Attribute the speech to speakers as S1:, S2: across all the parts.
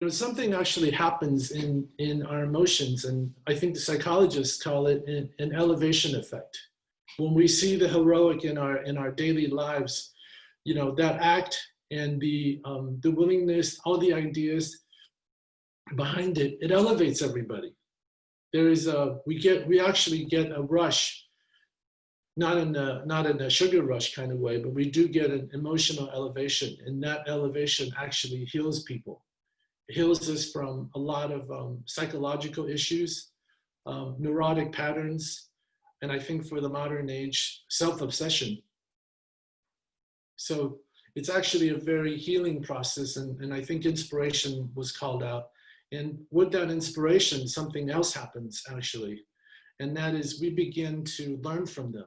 S1: something actually happens in our emotions, and I think the psychologists call it an elevation effect. When we see the heroic in our daily lives, that act and the willingness, all the ideas behind it, it elevates everybody. We actually get a rush, not in a sugar rush kind of way, but we do get an emotional elevation, and that elevation actually heals people. It heals us from a lot of psychological issues, neurotic patterns, and I think for the modern age, self-obsession. So it's actually a very healing process, and I think inspiration was called out. And with that inspiration, something else happens actually, and that is we begin to learn from them.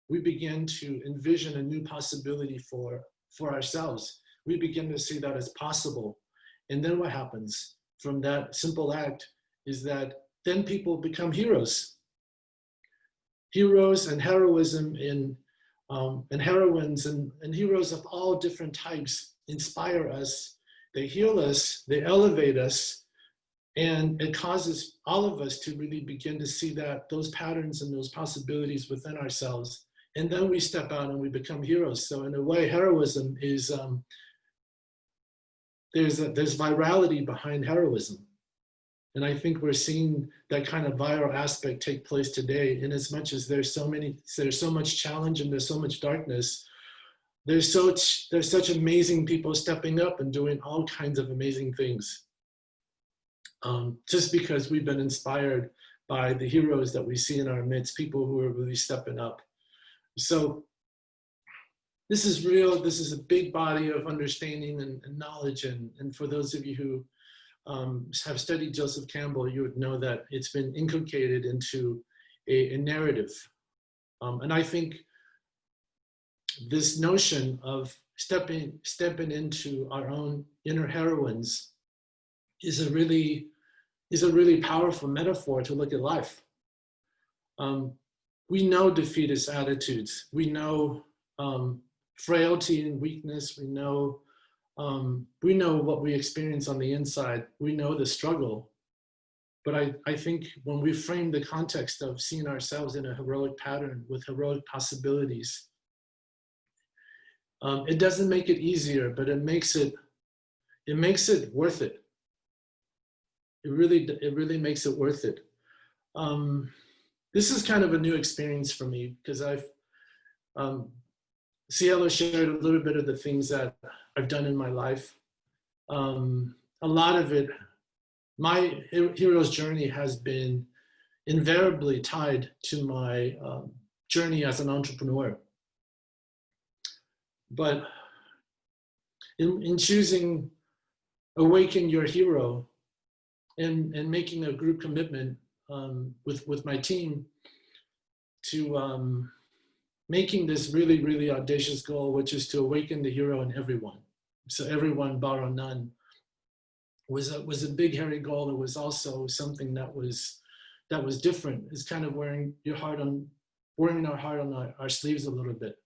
S1: We begin to envision a new possibility for ourselves. We begin to see that as possible. And then what happens from that simple act is that then people become heroes. Heroes and heroism and heroines and heroes of all different types inspire us. They heal us, they elevate us, and it causes all of us to really begin to see those patterns and those possibilities within ourselves. And then we step out and we become heroes. So in a way, heroism is, there's virality behind heroism. And I think we're seeing that kind of viral aspect take place today. In as much as there's so much challenge and there's so much darkness, there's such amazing people stepping up and doing all kinds of amazing things. Just because we've been inspired by the heroes that we see in our midst, people who are really stepping up. So this is real. This is a big body of understanding and knowledge. And for those of you who have studied Joseph Campbell, you would know that it's been inculcated into a narrative. And I think this notion of stepping into our own inner heroines is a really powerful metaphor to look at life. We know defeatist attitudes. We know frailty and weakness. We know what we experience on the inside. We know the struggle. But I think when we frame the context of seeing ourselves in a heroic pattern with heroic possibilities, it doesn't make it easier, but it makes it worth it. It really makes it worth it. This is kind of a new experience for me because Cielo shared a little bit of the things that I've done in my life. A lot of it, my hero's journey has been invariably tied to my journey as an entrepreneur. But in choosing Awaken Your Hero and making a group commitment with my team to making this really, really audacious goal, which is to awaken the hero in everyone. So everyone, borrow none, was a big, hairy goal. It was also something that was different. It's kind of wearing our heart on our sleeves a little bit.